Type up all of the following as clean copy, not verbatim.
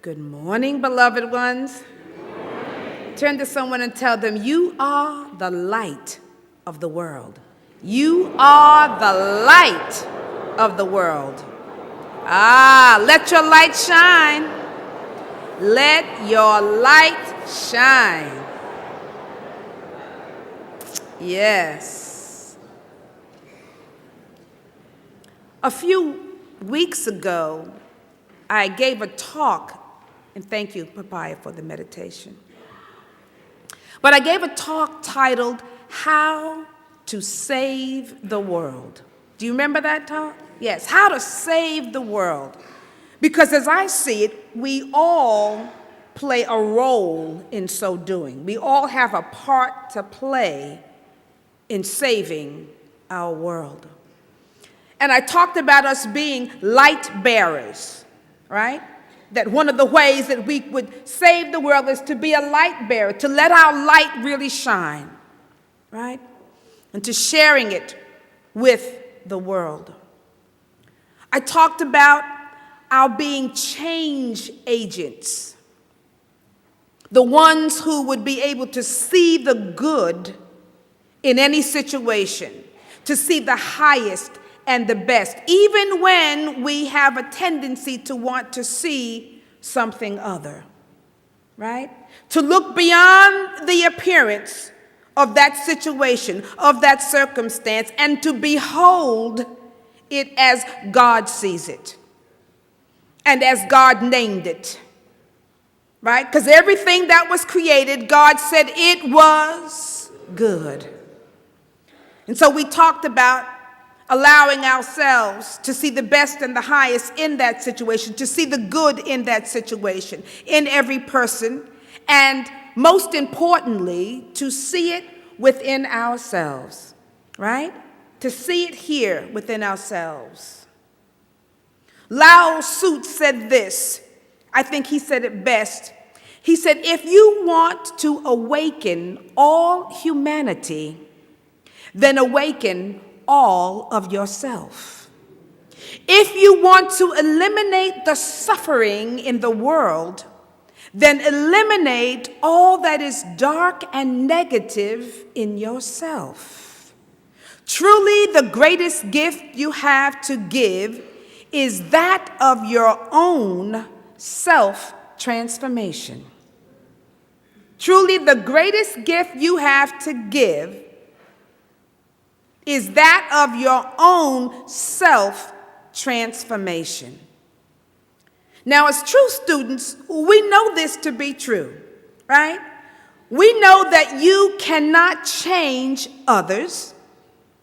Good morning, beloved ones. Turn to someone and tell them, you are the light of the world. You are the light of the world. Let your light shine. Let your light shine. Yes. A few weeks ago, I gave a talk, and thank you, Papaya, for the meditation. But I gave a talk titled, How to Save the World. Do you remember that talk? Yes, how to save the world. Because as I see it, we all play a role in so doing. We all have a part to play in saving our world. And I talked about us being light bearers, right? That one of the ways that we would save the world is to be a light bearer, to let our light really shine, right? And to sharing it with the world. I talked about our being change agents, the ones who would be able to see the good in any situation, to see the highest and the best, even when we have a tendency to want to see something other, right? To look beyond the appearance of that situation, of that circumstance, and to behold it as God sees it and as God named it, right? Because everything that was created, God said it was good. And so we talked about allowing ourselves to see the best and the highest in that situation, to see the good in that situation, in every person, and most importantly, to see it within ourselves, right? To see it here within ourselves. Lao Tzu said this. I think he said it best. He said, if you want to awaken all humanity, then awaken all of yourself. If you want to eliminate the suffering in the world, then eliminate all that is dark and negative in yourself. Truly, the greatest gift you have to give is that of your own self-transformation. Truly, the greatest gift you have to give is that of your own self-transformation. Now, as true students, we know this to be true, right? We know that you cannot change others,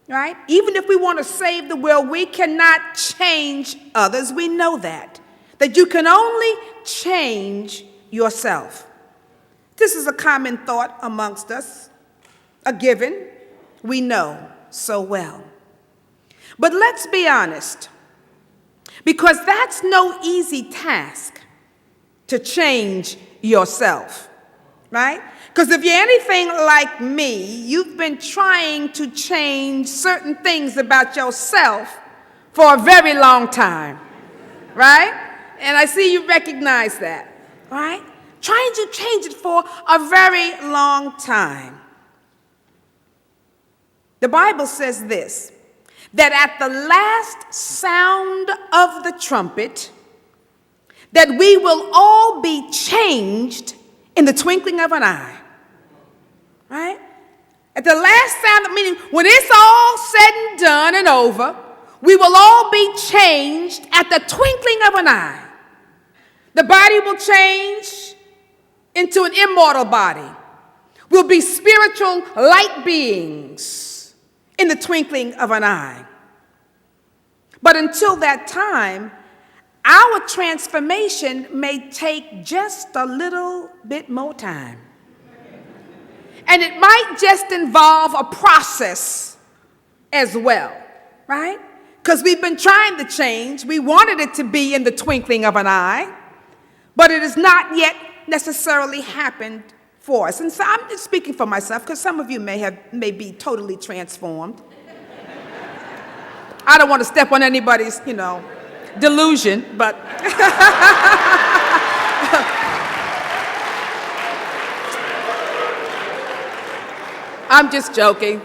right? Even if we want to save the world, we cannot change others. We know that you can only change yourself. This is a common thought amongst us, a given. We know so well. But let's be honest, because that's no easy task to change yourself, right? Because if you're anything like me, you've been trying to change certain things about yourself for a very long time, right? And I see you recognize that, right? Trying to change it for a very long time. The Bible says this, that at the last sound of the trumpet, that we will all be changed in the twinkling of an eye, right? At the last sound, meaning when it's all said and done and over, we will all be changed at the twinkling of an eye. The body will change into an immortal body. We'll be spiritual light beings in the twinkling of an eye. But until that time, our transformation may take just a little bit more time. And it might just involve a process as well, right? Because we've been trying to change. We wanted it to be in the twinkling of an eye, but it has not yet necessarily happened for us. And so I'm just speaking for myself, because some of you may be totally transformed. I don't want to step on anybody's, delusion, but I'm just joking.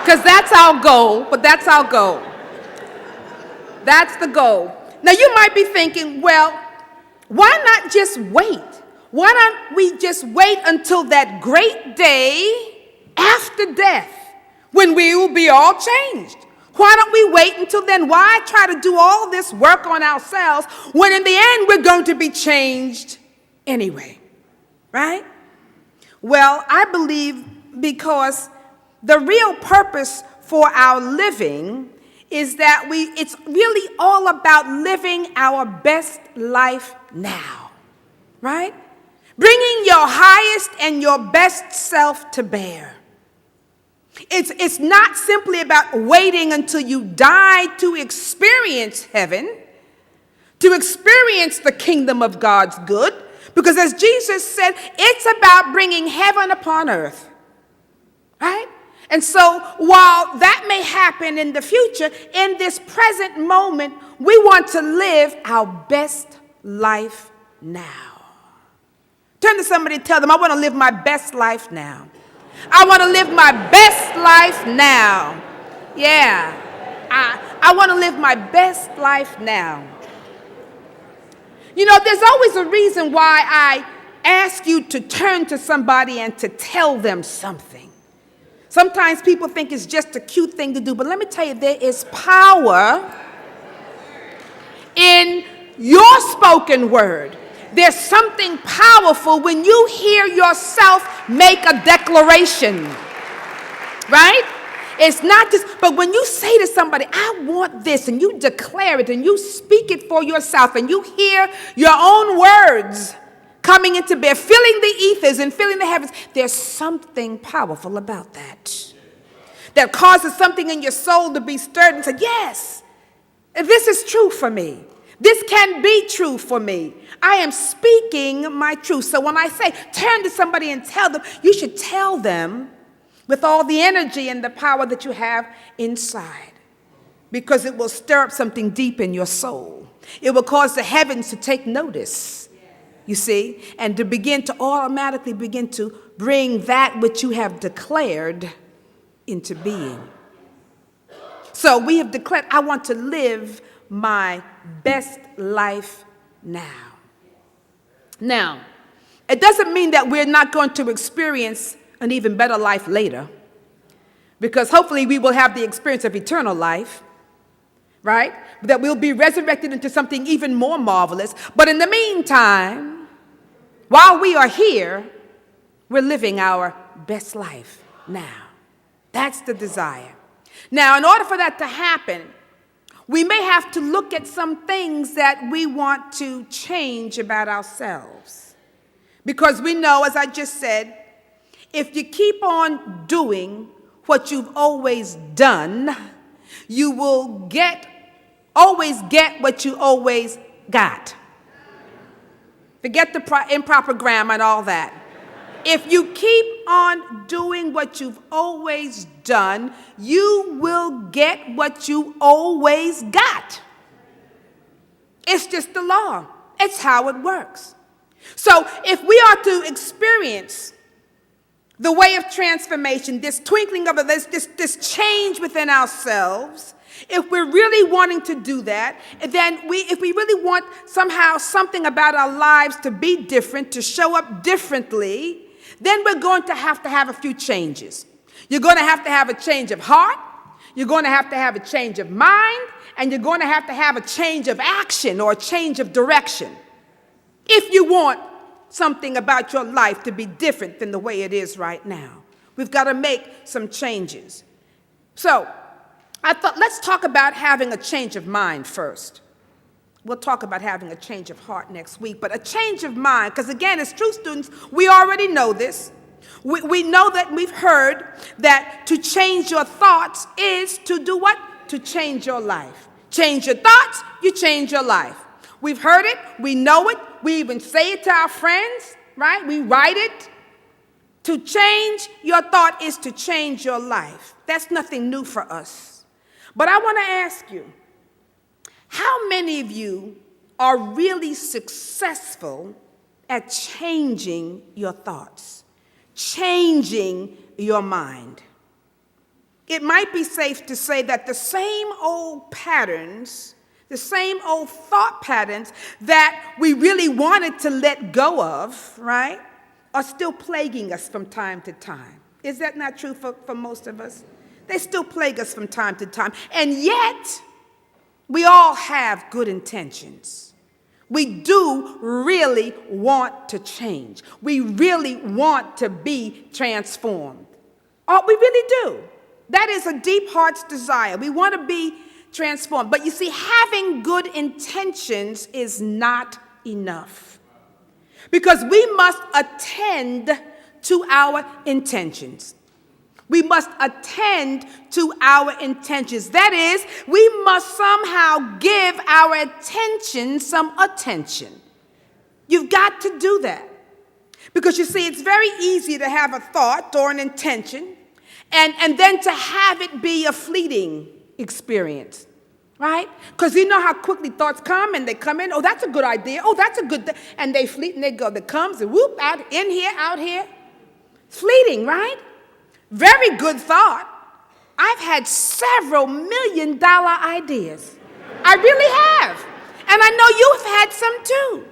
Because that's our goal, but that's our goal. That's the goal. Now you might be thinking, well, why not just wait? Why don't we just wait until that great day after death when we will be all changed? Why don't we wait until then? Why try to do all this work on ourselves when in the end we're going to be changed anyway? Right? Well, I believe because the real purpose for our living is that it's really all about living our best life now, right? Bringing your highest and your best self to bear. It's not simply about waiting until you die to experience heaven, to experience the kingdom of God's good, because as Jesus said, it's about bringing heaven upon earth, right? And so while that may happen in the future, in this present moment, we want to live our best life now. Turn to somebody and tell them, I want to live my best life now. I want to live my best life now. Yeah, I want to live my best life now. You know, there's always a reason why I ask you to turn to somebody and to tell them something. Sometimes people think it's just a cute thing to do, but let me tell you, there is power in your spoken word. There's something powerful when you hear yourself make a declaration, right? It's not just, but when you say to somebody, I want this, and you declare it, and you speak it for yourself, and you hear your own words coming into bear, filling the ethers and filling the heavens, there's something powerful about that. That causes something in your soul to be stirred and say, yes, this is true for me. This can be true for me. I am speaking my truth. So when I say turn to somebody and tell them, you should tell them with all the energy and the power that you have inside, because it will stir up something deep in your soul. It will cause the heavens to take notice, you see, and to begin to automatically begin to bring that which you have declared into being. So we have declared, I want to live my best life now. Now, it doesn't mean that we're not going to experience an even better life later, because hopefully we will have the experience of eternal life, right? That we'll be resurrected into something even more marvelous. But in the meantime, while we are here, we're living our best life now. That's the desire. Now, in order for that to happen, we may have to look at some things that we want to change about ourselves. Because we know, as I just said, if you keep on doing what you've always done, you will always get what you always got. Forget the improper grammar and all that. If you keep on doing what you've always done, you will get what you always got. It's just the law. It's how it works. So if we are to experience the way of transformation, this twinkling of this change within ourselves, if we're really wanting to do that, then if we really want somehow something about our lives to be different, to show up differently, then we're going to have a few changes. You're going to have a change of heart, you're going to have a change of mind, and you're going to have a change of action or a change of direction if you want something about your life to be different than the way it is right now. We've got to make some changes. So I thought, let's talk about having a change of mind first. We'll talk about having a change of heart next week, but a change of mind, because again, as true students, we already know this. We know that we've heard that to change your thoughts is to do what? To change your life. Change your thoughts, you change your life. We've heard it, we know it, we even say it to our friends, right? We write it. To change your thought is to change your life. That's nothing new for us. But I want to ask you, how many of you are really successful at changing your thoughts, changing your mind. It might be safe to say that the same old patterns, the same old thought patterns that we really wanted to let go of, right, are still plaguing us from time to time. Is that not true for most of us? They still plague us from time to time. And yet, we all have good intentions. We do really want to change. We really want to be transformed. Oh, we really do. That is a deep heart's desire. We want to be transformed. But you see, having good intentions is not enough. Because we must attend to our intentions. We must attend to our intentions. That is, we must somehow give our attention some attention. You've got to do that. Because you see, it's very easy to have a thought or an intention and then to have it be a fleeting experience, right? Because you know how quickly thoughts come and they come in. Oh, that's a good idea. Oh, that's a good thing. And they fleet and they go. That comes and whoop, out, in here, out here. It's fleeting, right? Very good thought. I've had several million-dollar ideas. I really have. And I know you've had some too.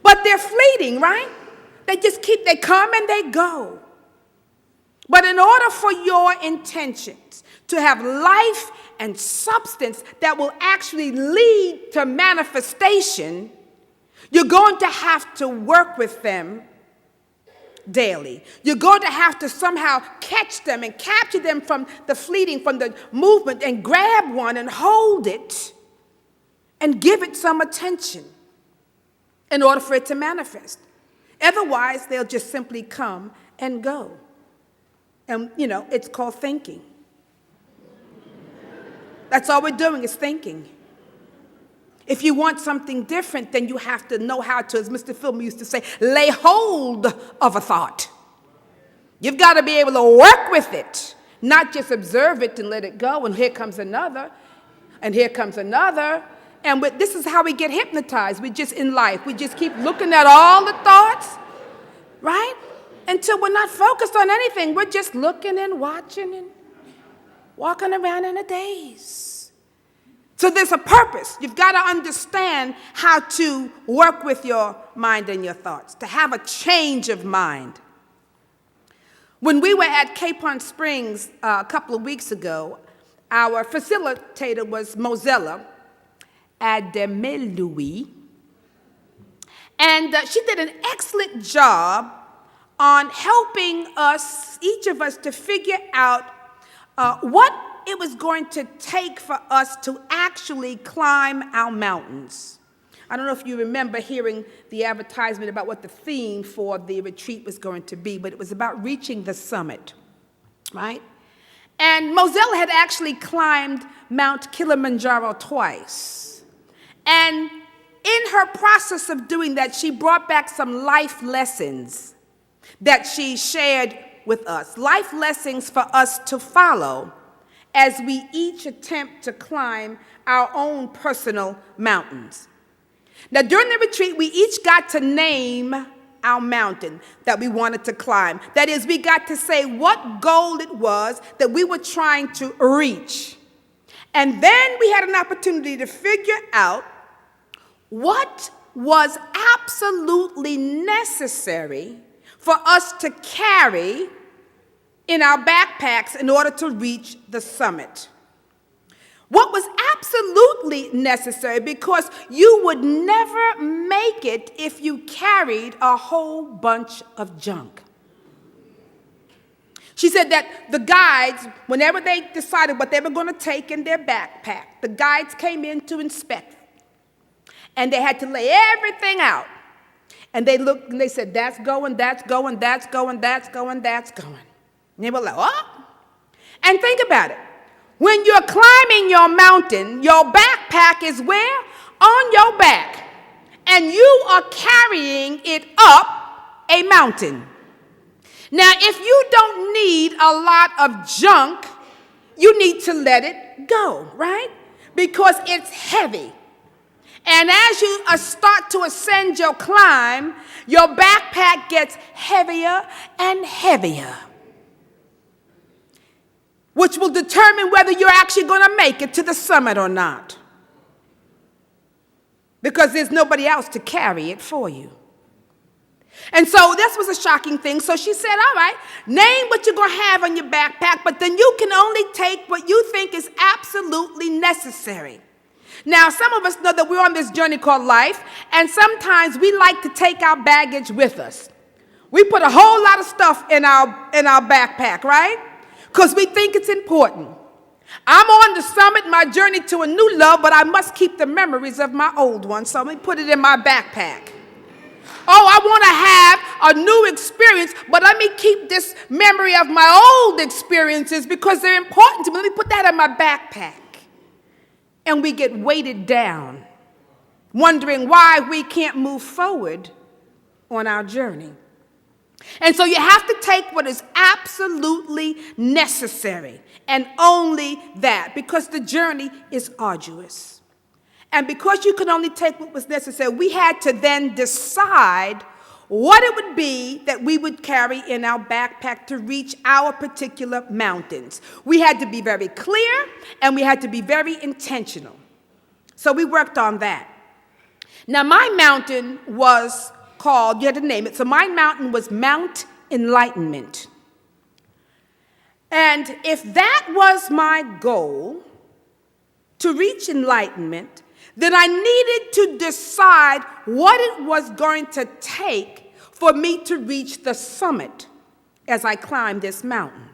But they're fleeting, right? They come and they go. But in order for your intentions to have life and substance that will actually lead to manifestation, you're going to have to work with them daily. You're going to have to somehow catch them and capture them from the fleeting, from the movement, and grab one and hold it and give it some attention in order for it to manifest. Otherwise, they'll just simply come and go. And, it's called thinking. That's all we're doing is thinking. If you want something different, then you have to know how to, as Mr. Philman used to say, lay hold of a thought. You've got to be able to work with it, not just observe it and let it go, and here comes another, and here comes another. And this is how we get hypnotized. We just, in life, we just keep looking at all the thoughts, right? Until we're not focused on anything. We're just looking and watching and walking around in a daze. So there's a purpose. You've got to understand how to work with your mind and your thoughts, to have a change of mind. When we were at Capon Springs a couple of weeks ago, our facilitator was Mozella Ademeluyi, and she did an excellent job on helping us, each of us, to figure out what it was going to take for us to actually climb our mountains. I don't know if you remember hearing the advertisement about what the theme for the retreat was going to be, but it was about reaching the summit, right? And Mozella had actually climbed Mount Kilimanjaro twice. And in her process of doing that, she brought back some life lessons that she shared with us, life lessons for us to follow as we each attempt to climb our own personal mountains. Now, during the retreat, we each got to name our mountain that we wanted to climb. That is, we got to say what goal it was that we were trying to reach. And then we had an opportunity to figure out what was absolutely necessary for us to carry in our backpacks in order to reach the summit. What was absolutely necessary, because you would never make it if you carried a whole bunch of junk. She said that the guides, whenever they decided what they were going to take in their backpack, the guides came in to inspect, and they had to lay everything out. And they looked and they said, that's going, that's going, that's going, that's going, that's going. And they were like, what? And think about it. When you're climbing your mountain, your backpack is where? On your back. And you are carrying it up a mountain. Now, if you don't need a lot of junk, you need to let it go, right? Because it's heavy. And as you start to ascend your climb, your backpack gets heavier and heavier, which will determine whether you're actually going to make it to the summit or not, because there's nobody else to carry it for you. And so this was a shocking thing. So she said, all right, name what you're going to have on your backpack, but then you can only take what you think is absolutely necessary. Now, some of us know that we're on this journey called life, and sometimes we like to take our baggage with us. We put a whole lot of stuff in our backpack, right? Because we think it's important. I'm on the summit, my journey to a new love, but I must keep the memories of my old one, so let me put it in my backpack. Oh, I want to have a new experience, but let me keep this memory of my old experiences because they're important to me. Let me put that in my backpack. And we get weighted down, wondering why we can't move forward on our journey. And so you have to take what is absolutely necessary, and only that, because the journey is arduous. And because you could only take what was necessary, we had to then decide what it would be that we would carry in our backpack to reach our particular mountains. We had to be very clear, and we had to be very intentional. So we worked on that. Now, my mountain was called, you had to name it, so my mountain was Mount Enlightenment. And if that was my goal, to reach enlightenment, then I needed to decide what it was going to take for me to reach the summit as I climbed this mountain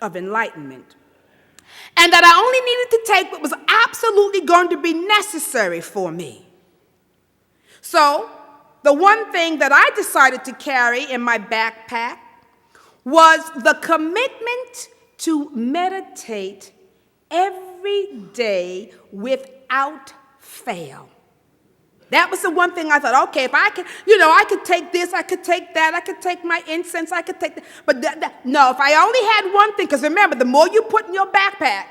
of enlightenment. And that I only needed to take what was absolutely going to be necessary for me. So, the one thing that I decided to carry in my backpack was the commitment to meditate every day without fail. That was the one thing I thought, okay, if I could, I could take this, I could take that, I could take my incense, I could take that. But no, if I only had one thing, because remember, the more you put in your backpack,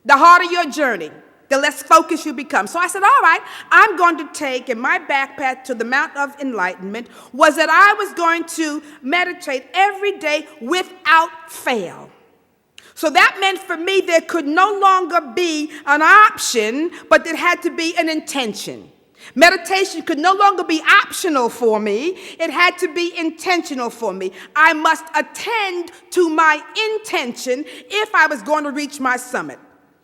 the harder your journey, the less focused you become. So I said, all right, I'm going to take in my backpack to the Mount of Enlightenment was that I was going to meditate every day without fail. So that meant for me there could no longer be an option, but there had to be an intention. Meditation could no longer be optional for me. It had to be intentional for me. I must attend to my intention if I was going to reach my summit.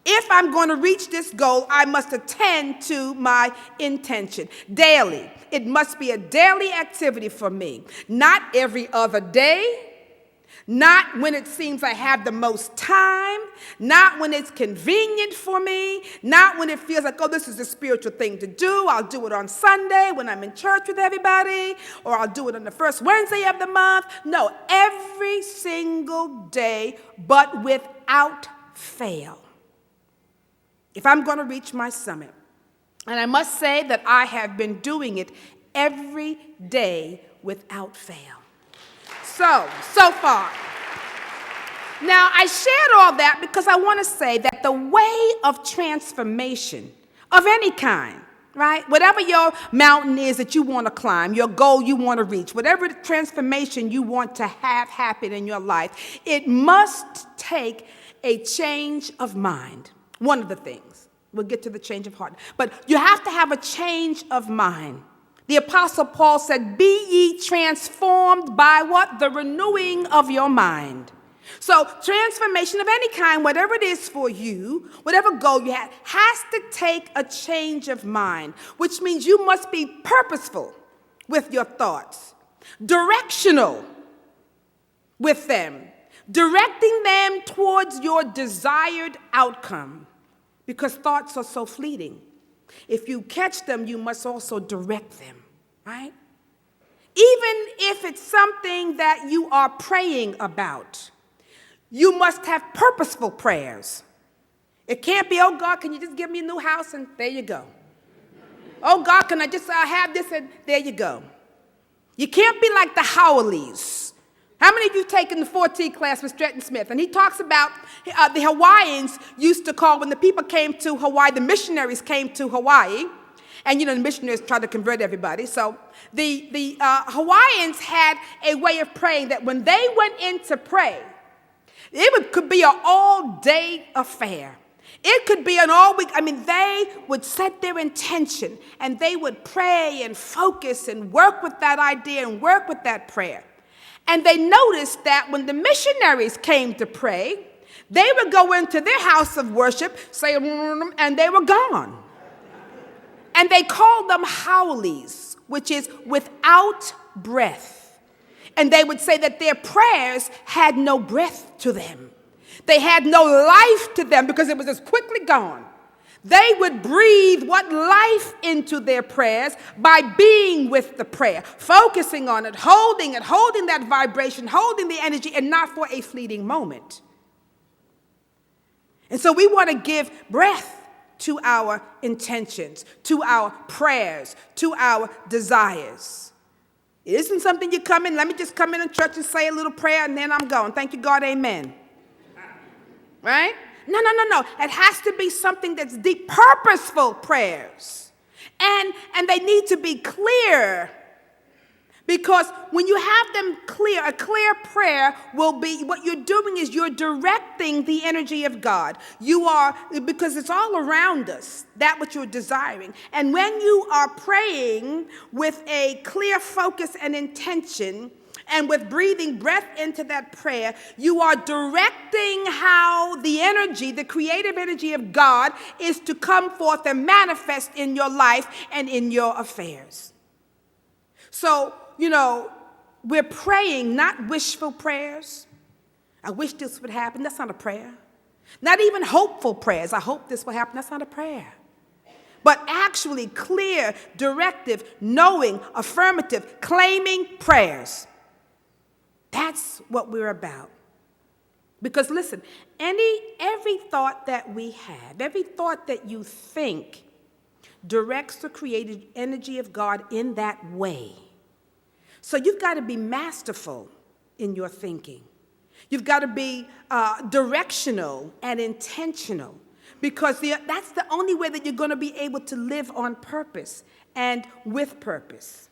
If I'm going to reach this goal, I must attend to my intention daily. It must be a daily activity for me, not every other day. Not when it seems I have the most time, not when it's convenient for me, not when it feels like, oh, this is a spiritual thing to do. I'll do it on Sunday when I'm in church with everybody, or I'll do it on the first Wednesday of the month. No, every single day, but without fail. If I'm going to reach my summit, and I must say that I have been doing it every day without fail. So far. Now, I shared all that because I want to say that the way of transformation of any kind, right? Whatever your mountain is that you want to climb, your goal you want to reach, whatever transformation you want to have happen in your life, it must take a change of mind. One of the things. We'll get to the change of heart. But you have to have a change of mind. The Apostle Paul said, be ye transformed by what? The renewing of your mind. So transformation of any kind, whatever it is for you, whatever goal you have, has to take a change of mind, which means you must be purposeful with your thoughts, directional with them, directing them towards your desired outcome, because thoughts are so fleeting. If you catch them, you must also direct them, right? Even if it's something that you are praying about, you must have purposeful prayers. It can't be, oh, God, can you just give me a new house? And there you go. Oh, God, can I just have this? And there you go. You can't be like the Howleys. How many of you have taken the 4T class with Stretton Smith? And he talks about the Hawaiians used to call, when the people came to Hawaii, the missionaries came to Hawaii, And, the missionaries tried to convert everybody. So the Hawaiians had a way of praying that when they went in to pray, could be an all-day affair. It could be an all-week. They would set their intention, and they would pray and focus and work with that idea and work with that prayer. And they noticed that when the missionaries came to pray, they would go into their house of worship, say, and they were gone. And they called them howlies, which is without breath. And they would say that their prayers had no breath to them. They had no life to them because it was just quickly gone. They would breathe what life into their prayers by being with the prayer, focusing on it, holding that vibration, holding the energy, and not for a fleeting moment. And so we want to give breath to our intentions, to our prayers, to our desires. It isn't something you come in, let me just come in church and say a little prayer and then I'm gone. Thank you, God, amen. Right? No. It has to be something that's deep, purposeful prayers. And they need to be clear. Because when you have them clear, a clear prayer will be, what you're doing is you're directing the energy of God. Because it's all around us, that what you're desiring. And when you are praying with a clear focus and intention, and with breathing breath into that prayer, you are directing how the energy, the creative energy of God, is to come forth and manifest in your life and in your affairs. So, we're praying not wishful prayers. I wish this would happen. That's not a prayer. Not even hopeful prayers. I hope this will happen. That's not a prayer. But actually clear, directive, knowing, affirmative, claiming prayers. That's what we're about. Because listen, every thought that we have, every thought that you think directs the creative energy of God in that way. So you've got to be masterful in your thinking. You've got to be directional and intentional, because that's the only way that you're going to be able to live on purpose and with purpose.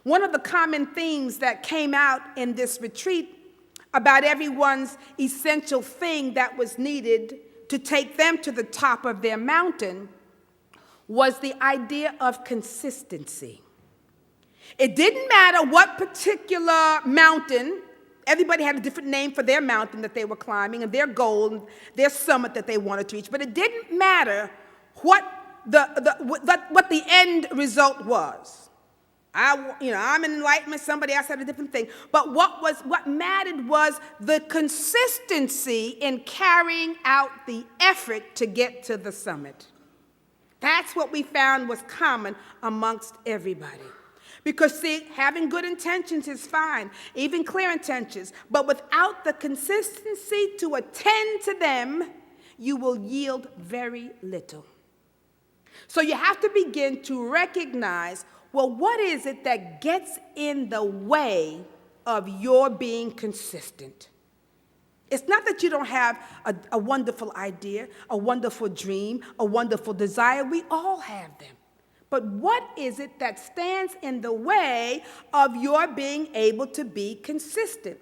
One of the common themes that came out in this retreat about everyone's essential thing that was needed to take them to the top of their mountain was the idea of consistency. It didn't matter what particular mountain, everybody had a different name for their mountain that they were climbing and their goal, their summit that they wanted to reach, but it didn't matter what the end result was. I'm in enlightenment, somebody else had a different thing. But what mattered was the consistency in carrying out the effort to get to the summit. That's what we found was common amongst everybody. Because, see, having good intentions is fine, even clear intentions, but without the consistency to attend to them, you will yield very little. So you have to begin to recognize, well, what is it that gets in the way of your being consistent? It's not that you don't have a wonderful idea, a wonderful dream, a wonderful desire. We all have them. But what is it that stands in the way of your being able to be consistent?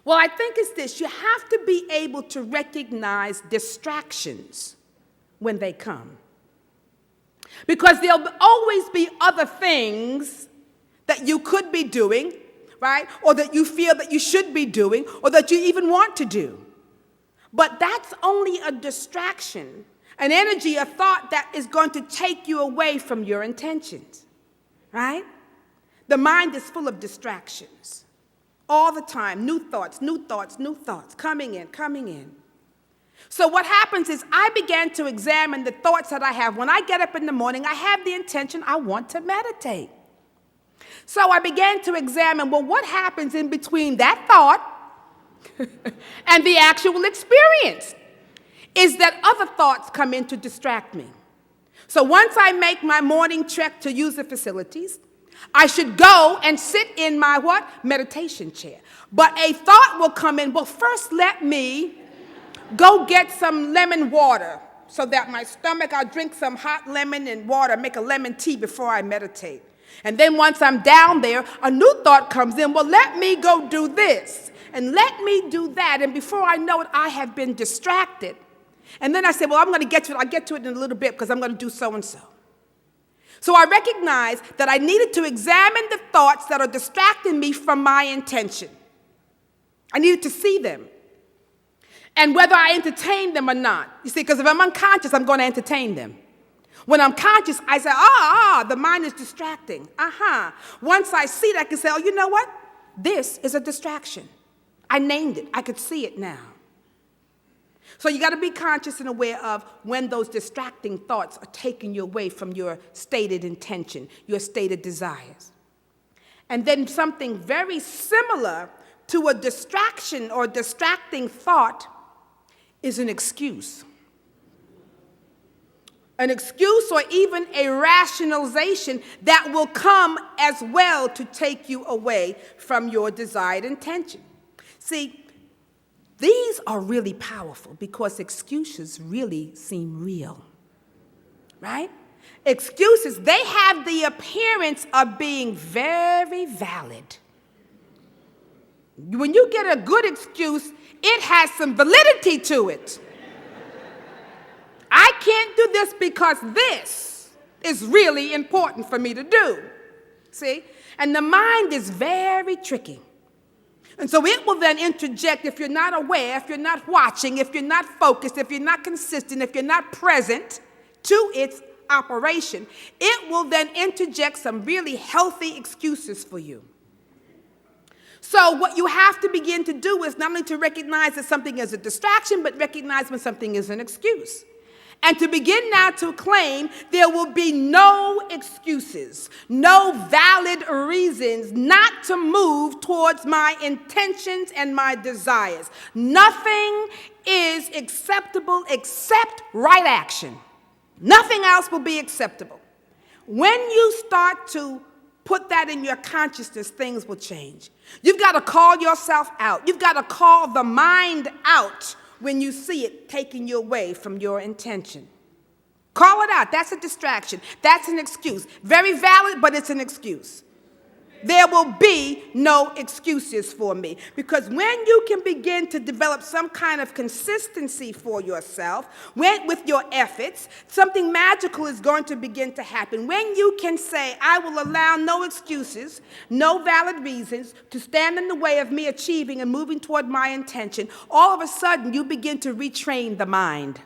Well, I think it's this. You have to be able to recognize distractions when they come. Because there'll always be other things that you could be doing, right? Or that you feel that you should be doing, or that you even want to do. But that's only a distraction, an energy, a thought that is going to take you away from your intentions, right? The mind is full of distractions all the time. New thoughts, coming in. So what happens is I began to examine the thoughts that I have. When I get up in the morning, I have the intention I want to meditate. So I began to examine, well, what happens in between that thought and the actual experience? Is that other thoughts come in to distract me. So once I make my morning trek to use the facilities, I should go and sit in my what? Meditation chair. But a thought will come in, well, first let me go get some lemon water so that my stomach, I'll drink some hot lemon and water, make a lemon tea before I meditate. And then once I'm down there, a new thought comes in, well, let me go do this, and let me do that, and before I know it, I have been distracted. And then I say, well, I'm going to get to it. I'll get to it in a little bit because I'm going to do so-and-so. So I recognized that I needed to examine the thoughts that are distracting me from my intention. I needed to see them. And whether I entertain them or not. You see, because if I'm unconscious, I'm going to entertain them. When I'm conscious, I say, the mind is distracting. Once I see it, I can say, oh, you know what? This is a distraction. I named it. I could see it now. So you got to be conscious and aware of when those distracting thoughts are taking you away from your stated intention, your stated desires. And then something very similar to a distraction or distracting thought is an excuse. An excuse or even a rationalization that will come as well to take you away from your desired intention. See, these are really powerful because excuses really seem real, right? Excuses, they have the appearance of being very valid. When you get a good excuse, it has some validity to it. I can't do this because this is really important for me to do. See? And the mind is very tricky. And so it will then interject if you're not aware, if you're not watching, if you're not focused, if you're not consistent, if you're not present to its operation. It will then interject some really healthy excuses for you. So what you have to begin to do is not only to recognize that something is a distraction, but recognize when something is an excuse. And to begin now to claim there will be no excuses, no valid reasons not to move towards my intentions and my desires. Nothing is acceptable except right action. Nothing else will be acceptable. When you start to put that in your consciousness, things will change. You've got to call yourself out. You've got to call the mind out when you see it taking you away from your intention. Call it out. That's a distraction. That's an excuse. Very valid, but it's an excuse. There will be no excuses for me. Because when you can begin to develop some kind of consistency for yourself, with your efforts, something magical is going to begin to happen. When you can say, I will allow no excuses, no valid reasons to stand in the way of me achieving and moving toward my intention, all of a sudden you begin to retrain the mind.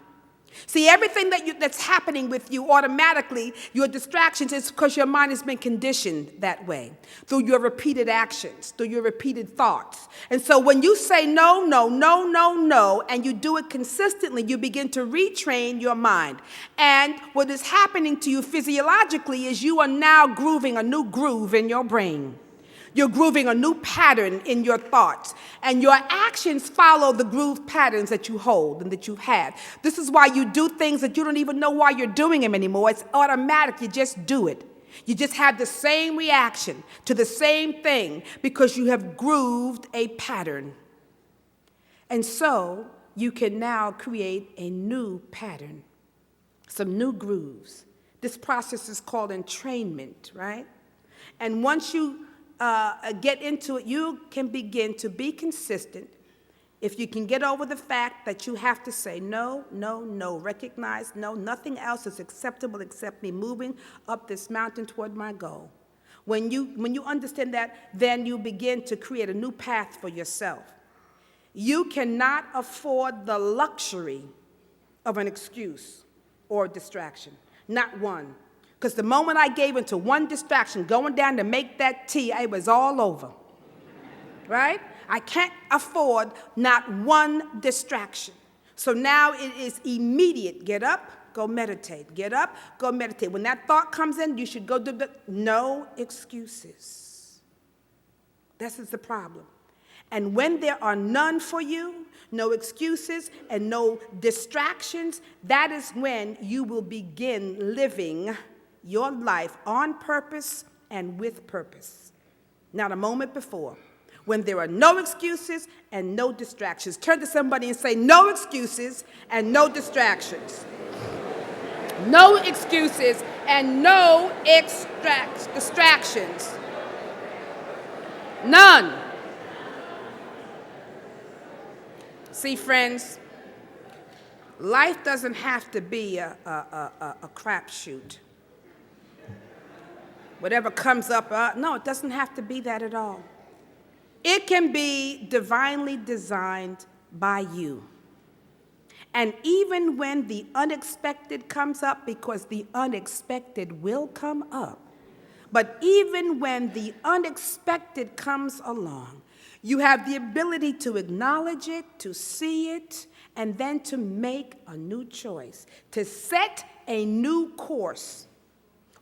See, everything that's happening with you automatically, your distractions, is because your mind has been conditioned that way through your repeated actions, through your repeated thoughts. And so when you say no, no, no, no, no, and you do it consistently, you begin to retrain your mind. And what is happening to you physiologically is you are now grooving a new groove in your brain. You're grooving a new pattern in your thoughts, and your actions follow the groove patterns that you hold and that you have. This is why you do things that you don't even know why you're doing them anymore. It's automatic. You just do it. You just have the same reaction to the same thing because you have grooved a pattern. And so you can now create a new pattern, some new grooves. This process is called entrainment, right? And once you get into it, you can begin to be consistent. If you can get over the fact that you have to say no, no, no, recognize no, nothing else is acceptable except me moving up this mountain toward my goal. When you understand that, then you begin to create a new path for yourself. You cannot afford the luxury of an excuse or a distraction, not one. Because the moment I gave into one distraction, going down to make that tea, it was all over, right? I can't afford not one distraction. So now it is immediate. Get up, go meditate. Get up, go meditate. When that thought comes in, you should go do no excuses. This is the problem. And when there are none for you, no excuses and no distractions, that is when you will begin living your life on purpose and with purpose. Not a moment before, when there are no excuses and no distractions. Turn to somebody and say, no excuses and no distractions. No excuses and no distractions. None. See, friends, life doesn't have to be a crapshoot. Whatever comes up, no, it doesn't have to be that at all. It can be divinely designed by you. And even when the unexpected comes up, because the unexpected will come up, but even when the unexpected comes along, you have the ability to acknowledge it, to see it, and then to make a new choice, to set a new course.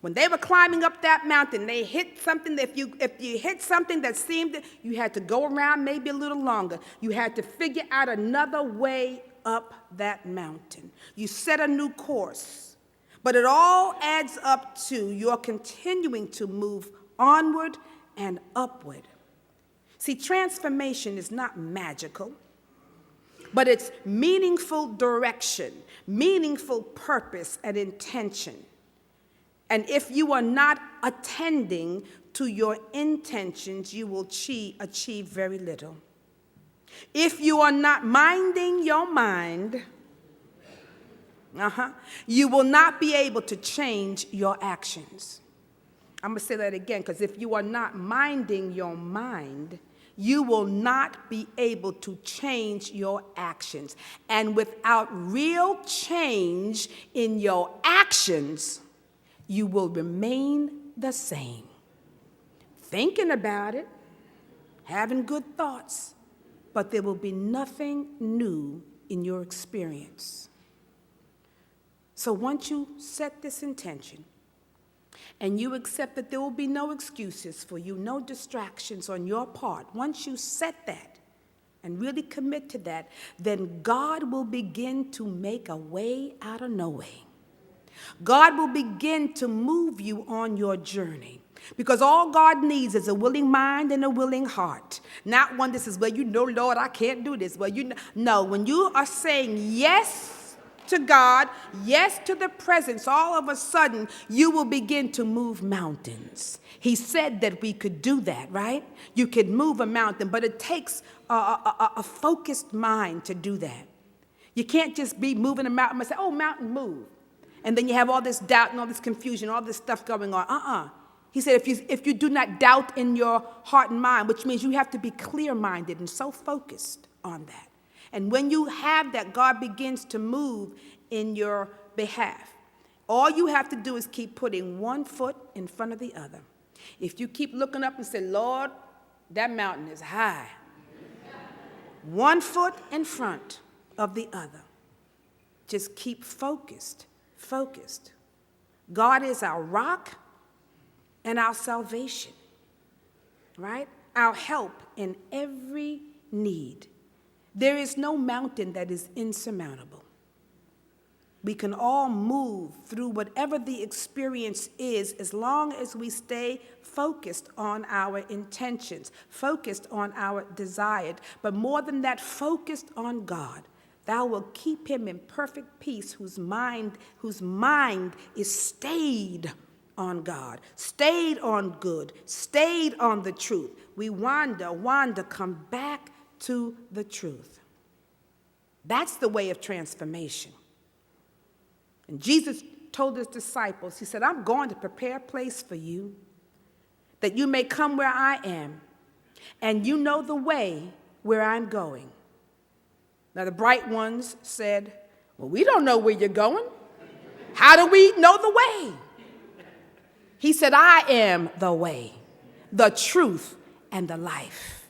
When they were climbing up that mountain, they hit something. If you hit something that seemed you had to go around maybe a little longer, you had to figure out another way up that mountain. You set a new course. But it all adds up to your continuing to move onward and upward. See, transformation is not magical, but it's meaningful direction, meaningful purpose and intention. And if you are not attending to your intentions, you will achieve very little. If you are not minding your mind, you will not be able to change your actions. I'm going to say that again, because if you are not minding your mind, you will not be able to change your actions. And without real change in your actions, you will remain the same. Thinking about it, having good thoughts, but there will be nothing new in your experience. So once you set this intention, and you accept that there will be no excuses for you, no distractions on your part, once you set that and really commit to that, then God will begin to make a way out of no way. God will begin to move you on your journey. Because all God needs is a willing mind and a willing heart. Not one that says, well, you know, Lord, I can't do this. Well, no, when you are saying yes to God, yes to the presence, all of a sudden you will begin to move mountains. He said that we could do that, right? You could move a mountain, but it takes a focused mind to do that. You can't just be moving a mountain and say, oh, mountain, move. And then you have all this doubt and all this confusion, all this stuff going on. He said if you do not doubt in your heart and mind, which means you have to be clear-minded and so focused on that. And when you have that, God begins to move in your behalf. All you have to do is keep putting one foot in front of the other. If you keep looking up and say, Lord, that mountain is high. One foot in front of the other. Just keep focused. God is our rock and our salvation, right? Our help in every need. There is no mountain that is insurmountable. We can all move through whatever the experience is as long as we stay focused on our intentions, focused on our desires, but more than that, focused on God. Thou wilt keep him in perfect peace whose mind is stayed on God, stayed on good, stayed on the truth. We wander, come back to the truth. That's the way of transformation. And Jesus told his disciples, he said, I'm going to prepare a place for you, that you may come where I am, and you know the way where I'm going. Now the bright ones said, well, we don't know where you're going. How do we know the way? He said, I am the way, the truth, and the life.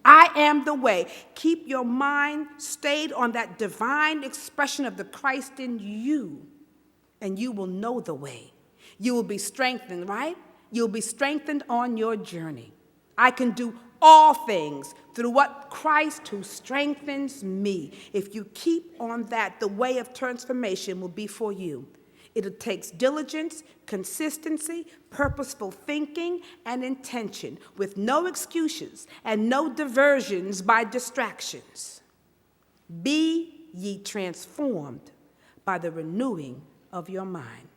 I am the way. Keep your mind stayed on that divine expression of the Christ in you, and you will know the way. You will be strengthened, right? You'll be strengthened on your journey. I can do all things through what Christ who strengthens me. If you keep on that, the way of transformation will be for you. It takes diligence, consistency, purposeful thinking, and intention, with no excuses and no diversions by distractions. Be ye transformed by the renewing of your mind.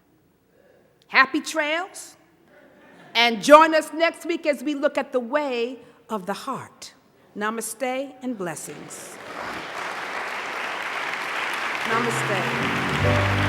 Happy trails, and join us next week as we look at the way of the heart. Namaste and blessings. Namaste.